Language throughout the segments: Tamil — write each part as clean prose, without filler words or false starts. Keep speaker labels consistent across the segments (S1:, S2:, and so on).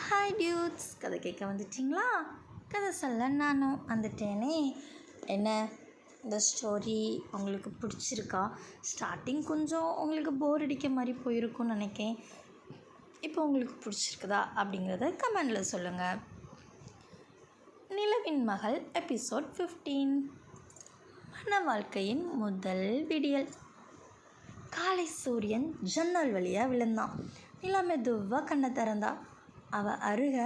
S1: ஹாய் டியூட்ஸ், கதை கேட்க வந்துட்டிங்களா? கதை சொல்ல நானும் வந்துட்டேனே. என்ன இந்த ஸ்டோரி உங்களுக்கு பிடிச்சிருக்கா? ஸ்டார்டிங் கொஞ்சம் உங்களுக்கு போர் அடிக்க மாதிரி போயிருக்கும்னு நினைக்கிறேன். இப்போ உங்களுக்கு பிடிச்சிருக்குதா அப்படிங்கிறத கமெண்டில் சொல்லுங்கள். நிலவின் மகள் எபிசோட் 15. மன வாழ்க்கையின் முதல் விடியல். காலை சூரியன் ஜன்னல் வழியாக விழுந்தான். நிலா மெதுவாக கண்ணை திறந்தா. அவள் அருக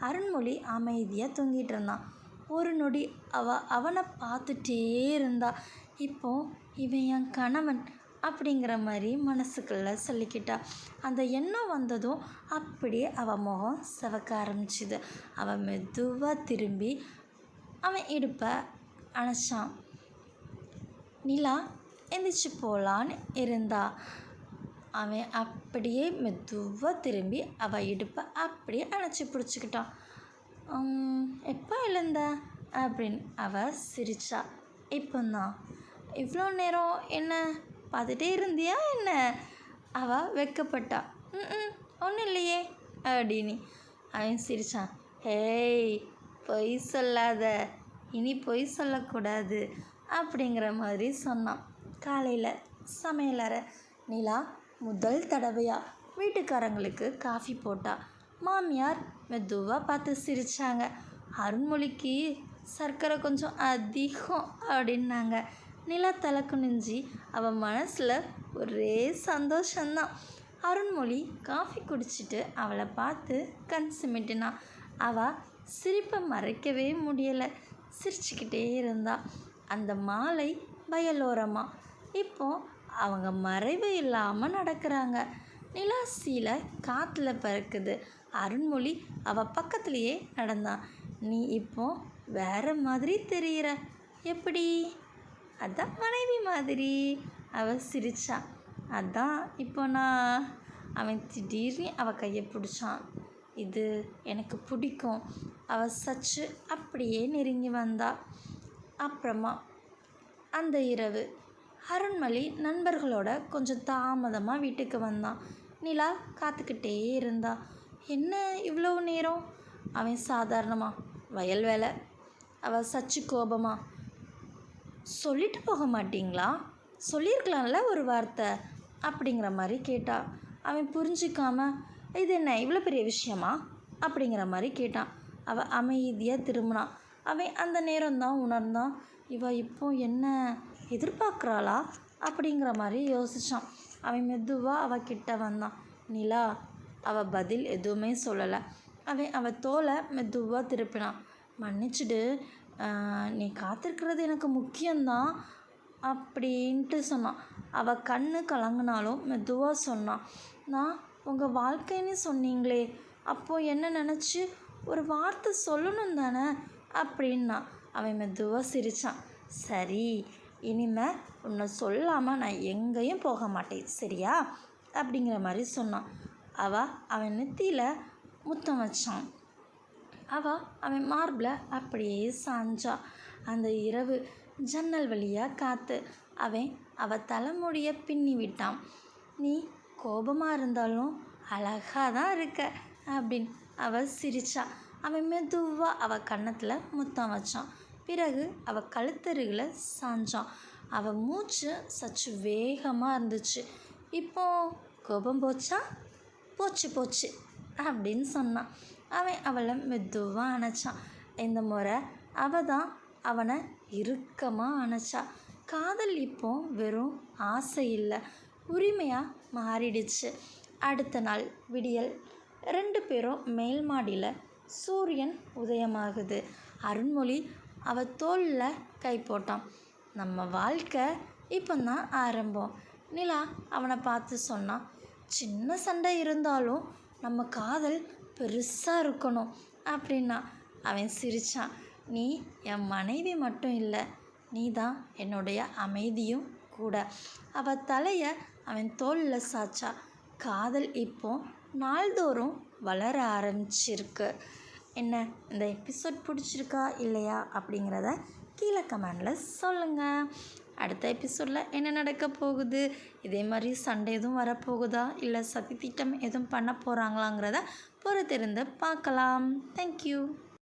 S1: அருண்மொழி அமைதியாக தூங்கிட்டு இருந்தான். ஒரு நொடி அவனை பார்த்துட்டே இருந்தா. இப்போ இவன் என் கணவன் அப்படிங்கிற மாதிரி மனசுக்குள்ளே சொல்லிக்கிட்டா. அந்த எண்ணம் வந்ததும் அப்படியே அவள் முகம் சிவக்க ஆரம்பிச்சுது. அவன் மெதுவாக திரும்பி அவன் இடுப்பை அணைச்சான். நிலா எந்திரிச்சு போகலான்னு இருந்தா. அவன் அப்படியே மெதுவாக திரும்பி அவள் இடுப்பை அப்படியே அணைச்சி பிடிச்சிக்கிட்டான். எப்போ எழுந்த அப்படின்னு அவள் சிரிச்சா. இப்போந்தான். இவ்வளோ நேரம் என்ன பார்த்துட்டே இருந்தியா என்ன? அவள் வெக்கப்பட்டா. ஒன்றும் இல்லையே அப்படின்னு அவன் சிரித்தான். ஹேய், பொய் சொல்லாத, இனி பொய் சொல்லக்கூடாது அப்படிங்கிற மாதிரி சொன்னான். காலையில் சமையலறை. நிலா முதல் தடவையாக வீட்டுக்காரங்களுக்கு காஃபி போட்டா. மாமியார் மெதுவாக பார்த்து சிரித்தாங்க. அருண்மொழிக்கு சர்க்கரை கொஞ்சம் அதிகம் அப்படின்னாங்க. நிலா தலை குனிஞ்சி அவன் மனசில் ஒரே சந்தோஷந்தான். அருண்மொழி காஃபி குடிச்சிட்டு அவளை பார்த்து கண் சிமிட்டினான். அவள் சிரிப்பை மறைக்கவே முடியலை. சிரிச்சுக்கிட்டே இருந்தா. அந்த மாலை வயலோரமாக. இப்போ அவங்க மறைவு இல்லாமல் நடக்கிறாங்க. நிலா சீலை காற்றுல பறக்குது. அருண்மொழி அவள் பக்கத்துலேயே நடந்தான். நீ இப்போ வேற மாதிரி தெரிகிற. எப்படி? அதான் மனைவி மாதிரி. அவள் சிரிச்சா. அதான் இப்போ நான். அவன் திடீர்னு அவள் கையை பிடிச்சான். இது எனக்கு பிடிக்கும். அவள் சச்சு அப்படியே நெருங்கி வந்தா. அப்புறமா அந்த இரவு அருண்மொழி நண்பர்களோட கொஞ்சம் தாமதமாக வீட்டுக்கு வந்தான். நிலா காத்துக்கிட்டே இருந்தா. என்ன இவ்வளோ நேரம்? அவன் சாதாரணமாக வயல் வேலை. அவள் சச்சு கோபமா. சொல்லிட்டு போக மாட்டிங்களா? சொல்லியிருக்கலாம்ல ஒரு வார்த்தை அப்படிங்கிற மாதிரி கேட்டா. அவன் புரிஞ்சிக்காம, இது என்ன இவ்வளோ பெரிய விஷயமா அப்படிங்கிற மாதிரி கேட்டான். அவள் அமைதியாக திரும்பினான். அவன் அந்த நேரம்தான் உணர்ந்தான். இவள் இப்போ என்ன எதிர்பார்க்குறாளா அப்படிங்கிற மாதிரி யோசித்தான். அவன் மெதுவாக அவகிட்ட வந்தான். நிலா. அவள் பதில் எதுவுமே சொல்லலை. அவள் தோலை மெதுவாக திருப்பினான். மன்னிச்சிடு, நீ காத்திருக்கிறது எனக்கு முக்கியம்தான் அப்படின்ட்டு சொன்னான். அவள் கண்ணு கலங்கினாலும் மெதுவாக சொன்னான். நான் உங்கள் வாழ்க்கைன்னு சொன்னீங்களே, அப்போது என்ன நினச்சி ஒரு வார்த்தை சொல்லணும் தானே அப்படின்னா. அவன் மெதுவாக சிரித்தான். சரி, இனிமேல் உன்னை சொல்லாமல் நான் எங்கேயும் போக மாட்டேன், சரியா அப்படிங்கிற மாதிரி சொன்னான். அவன் நெத்தியில் முத்தம் வச்சான். அவன் மார்பில் அப்படியே சாஞ்சா. அந்த இரவு ஜன்னல் வழியாக காற்று. அவள் தலைமுடியை பின்னி விட்டான். நீ கோபமாக இருந்தாலும் அழகாக தான் இருக்க அப்படின்னு அவள் சிரிச்சா. அவன் மெதுவாக அவள் கன்னத்தில் முத்தம் வச்சான். பிறகு அவள் கழுத்தருகில் சாஞ்சான். அவள் மூச்சு சற்று வேகமாக இருந்துச்சு. இப்போ கோபம் போச்சா? போச்சு போச்சு அப்படின்னு சொன்னான். அவன் அவளை மெதுவாக அணைச்சான். இந்த முறை அவள் தான் அவனை இறுக்கமாக அணைச்சா. காதல் இப்போ வெறும் ஆசை இல்லை, உரிமையாக மாறிடுச்சு. அடுத்த நாள் விடியல். 2 பேரும் மேல் மாடியில். சூரியன் உதயமாகுது. அருண்மொழி அவள் தோளில் கை போட்டான். நம்ம வாழ்க்கை இப்போ தான் ஆரம்பம். நிலா அவனை பார்த்து சொன்னான். சின்ன சண்டை இருந்தாலும் நம்ம காதல் பெருசாக இருக்கணும் அப்படின்னா. அவன் சிரித்தான். நீ என் மனைவி மட்டும் இல்லை, நீ தான் என்னுடைய அமைதியும் கூட. அவள் தலையை அவன் தோளில் சாய்ச்சா. காதல் இப்போ நாள்தோறும் வளர ஆரம்பிச்சிருக்கு. என்ன இந்த எபிசோட் பிடிச்சிருக்கா இல்லையா அப்படிங்கிறத கீழே கமெண்டில் சொல்லுங்கள். அடுத்த எபிசோடில் என்ன நடக்க போகுது, இதே மாதிரி சண்டை எதுவும் வரப்போகுதா, இல்லை சதி திட்டம் எதுவும் பண்ண போகிறாங்களாங்கிறத பொறுத்திருந்து பார்க்கலாம். தேங்க்யூ.